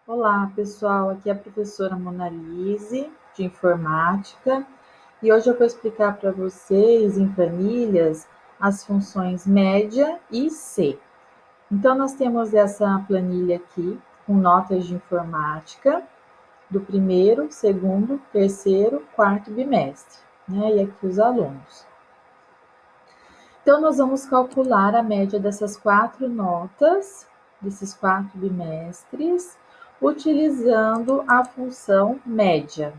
Olá, pessoal. Aqui é a professora Monalise, de Informática, e hoje eu vou explicar para vocês, em planilhas, as funções média e C. Então, nós temos essa planilha aqui, com notas de informática, do primeiro, segundo, terceiro, quarto bimestre, né? E aqui os alunos. Então, nós vamos calcular a média dessas 4 notas, desses 4 bimestres, utilizando a função média.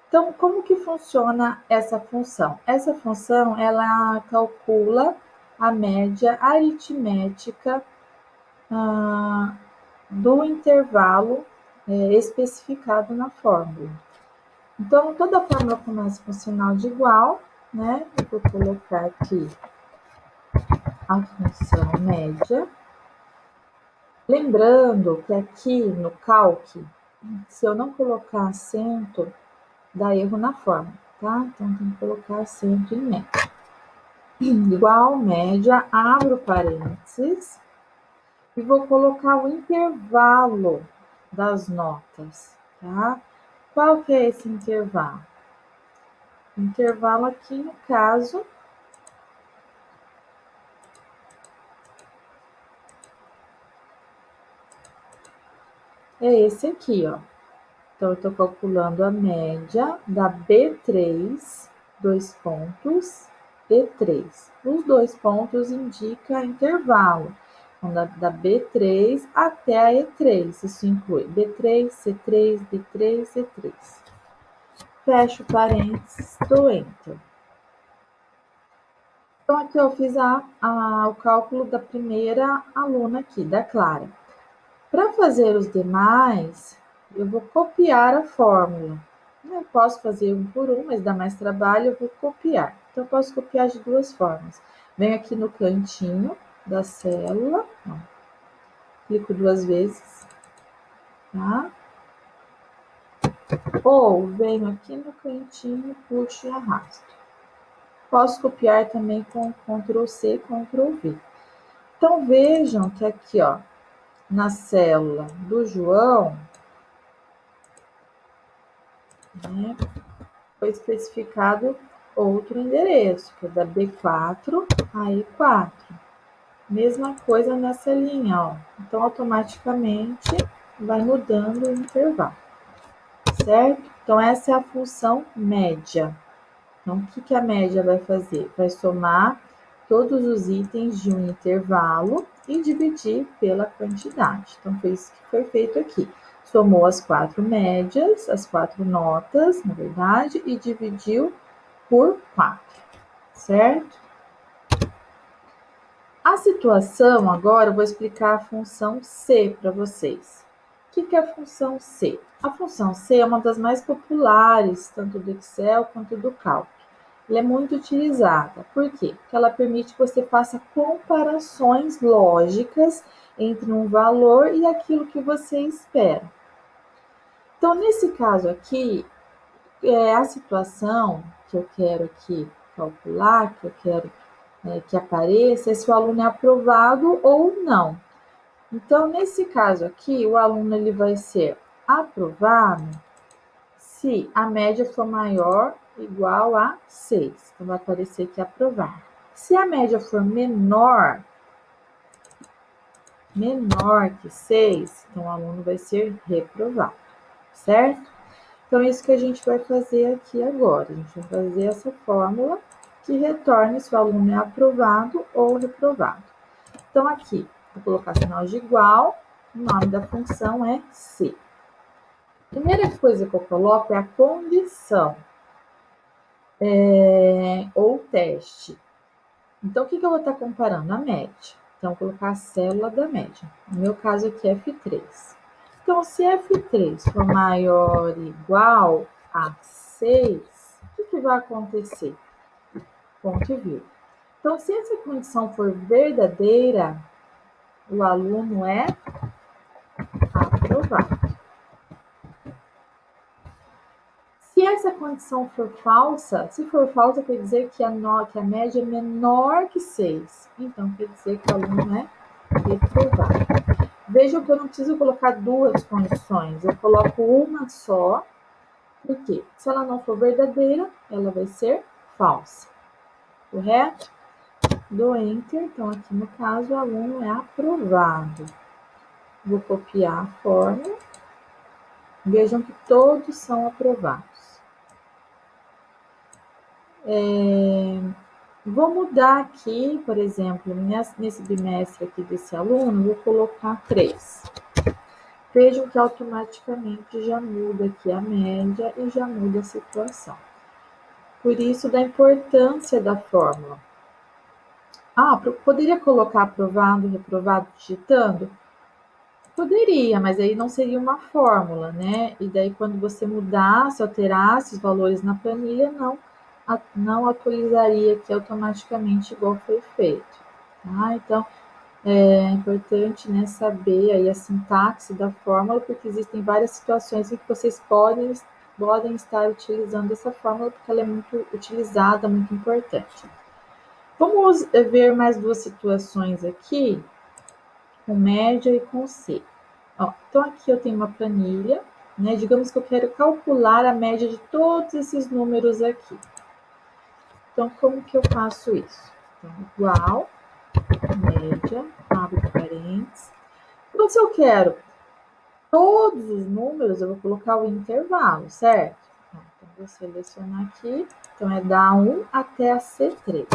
Então, como que funciona essa função? Essa função, ela calcula a média aritmética do intervalo especificado na fórmula. Então, toda a fórmula começa com sinal de igual, né? Eu vou colocar aqui a função média. Lembrando que aqui no calc, se eu não colocar acento, dá erro na fórmula, tá? Então, tem que colocar acento em média. Igual média, abro parênteses e vou colocar o intervalo das notas, tá? Qual que é esse intervalo? O intervalo aqui, no caso, é esse aqui, ó. Então, eu estou calculando a média da B3, dois pontos, E3. Os 2 pontos indicam intervalo. Então, da B3 até a E3. Isso inclui B3, C3, D3, E3. Fecho parênteses, dou Enter. Então, aqui eu fiz o cálculo da primeira aluna aqui, da Clara. Para fazer os demais, eu vou copiar a fórmula. Eu posso fazer um por um, mas dá mais trabalho, eu vou copiar. Então, eu posso copiar de duas formas. Venho aqui no cantinho da célula, ó, clico 2 vezes, tá? Ou venho aqui no cantinho, puxo e arrasto. Posso copiar também com Ctrl C, Ctrl V. Então, vejam que aqui, ó, na célula do João, né, foi especificado outro endereço, que é da B4 a E4. Mesma coisa nessa linha, ó. Então, automaticamente, vai mudando o intervalo, certo? Então, essa é a função média. Então, o que a média vai fazer? Vai somar todos os itens de um intervalo e dividir pela quantidade. Então, foi isso que foi feito aqui. Somou as 4 médias, as 4 notas, na verdade, e dividiu por 4, certo? A situação, agora, eu vou explicar a função C para vocês. O que é a função C? A função C é uma das mais populares, tanto do Excel quanto do Calc. Ela é muito utilizada. Por quê? Porque ela permite que você faça comparações lógicas entre um valor e aquilo que você espera. Então, nesse caso aqui, a situação que eu quero aqui calcular, que eu quero que apareça, é se o aluno é aprovado ou não. Então, nesse caso aqui, o aluno ele vai ser aprovado se a média for maior ou igual a 6. Então, vai aparecer aqui aprovar. Se a média for menor que 6, então o aluno vai ser reprovado, certo? Então, isso que a gente vai fazer aqui agora. A gente vai fazer essa fórmula que retorne se o aluno é aprovado ou reprovado. Então, aqui, vou colocar sinal de igual, o nome da função é C. A primeira coisa que eu coloco é a condição, ou teste. Então, o que eu vou estar comparando? A média. Então, vou colocar a célula da média. No meu caso aqui é F3. Então, se F3 for maior ou igual a 6, o que vai acontecer? Ponto e vírgula. Então, se essa condição for verdadeira, o aluno é aprovado. Se essa condição for falsa, se for falsa, quer dizer que a média é menor que 6. Então, quer dizer que o aluno é reprovado. Vejam que eu não preciso colocar duas condições, eu coloco uma só, porque se ela não for verdadeira, ela vai ser falsa, correto? Dou Enter, então aqui no caso o aluno é aprovado. Vou copiar a fórmula, vejam que todos são aprovados. Vou mudar aqui, por exemplo, nesse bimestre aqui desse aluno, vou colocar 3. Vejam que automaticamente já muda aqui a média e já muda a situação. Por isso, da importância da fórmula. Poderia colocar aprovado e reprovado digitando? Poderia, mas aí não seria uma fórmula, né? E daí, quando você mudasse, alterasse os valores na planilha, não atualizaria aqui automaticamente igual foi feito. Tá? Então, é importante, né, saber aí a sintaxe da fórmula, porque existem várias situações em que vocês podem estar utilizando essa fórmula, porque ela é muito utilizada, muito importante. Vamos ver mais duas situações aqui, com média e com C. Então, aqui eu tenho uma planilha, né? Digamos que eu quero calcular a média de todos esses números aqui. Então, como que eu faço isso? Então, igual, média, abre parênteses. Então, se eu quero todos os números, eu vou colocar o intervalo, certo? Então, vou selecionar aqui. Então, é da A1 até a C3.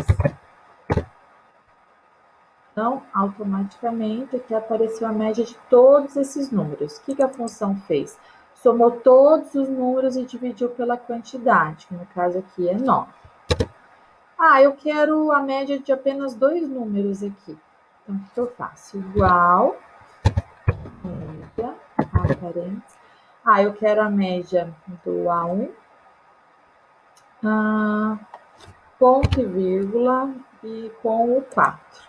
Então, automaticamente, aqui apareceu a média de todos esses números. O que a função fez? Somou todos os números e dividiu pela quantidade, que no caso aqui é 9. Eu quero a média de apenas 2 números aqui. Então, o que eu faço? Igual, média, parênteses. Eu quero a média do A1, ponto e vírgula, e com o 4.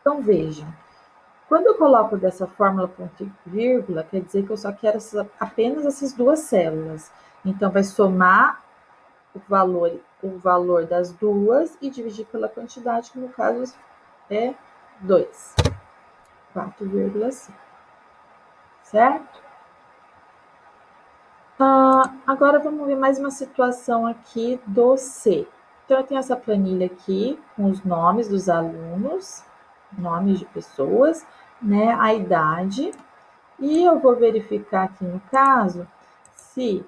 Então, vejam. Quando eu coloco dessa fórmula ponto e vírgula, quer dizer que eu só quero apenas essas duas células. Então, vai somar o valor das duas e dividir pela quantidade, que no caso é 2. 4,5. Certo? Agora vamos ver mais uma situação aqui do C. Então, eu tenho essa planilha aqui com os nomes dos alunos, nomes de pessoas, né, a idade, e eu vou verificar aqui no caso se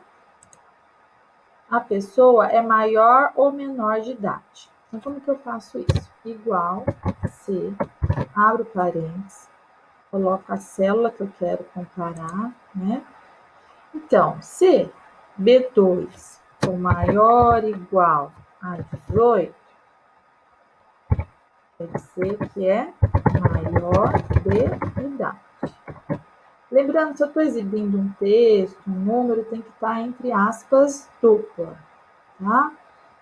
a pessoa é maior ou menor de idade. Então, como que eu faço isso? Igual C, abro parênteses, coloco a célula que eu quero comparar, né? Então, se B2 for maior ou igual a 18, quer dizer que é maior de idade. Lembrando, se eu estou exibindo um texto, um número tem que estar entre aspas dupla, tá?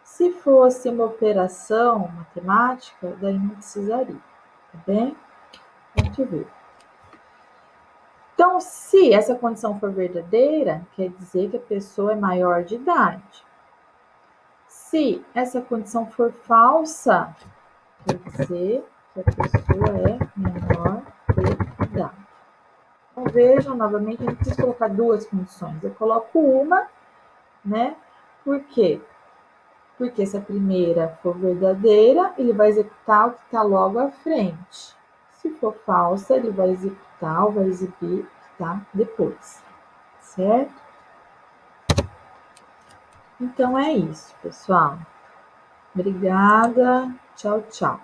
Se fosse uma operação matemática, daí não precisaria, tá bem? Vamos ver. Então, se essa condição for verdadeira, quer dizer que a pessoa é maior de idade. Se essa condição for falsa, quer dizer que a pessoa é menor de idade. Então, vejam novamente, a gente precisa colocar duas condições. Eu coloco uma, né? Por quê? Porque se a primeira for verdadeira, ele vai executar o que está logo à frente. Se for falsa, ele vai executar ou vai exibir o que está depois. Certo? Então é isso, pessoal. Obrigada. Tchau, tchau.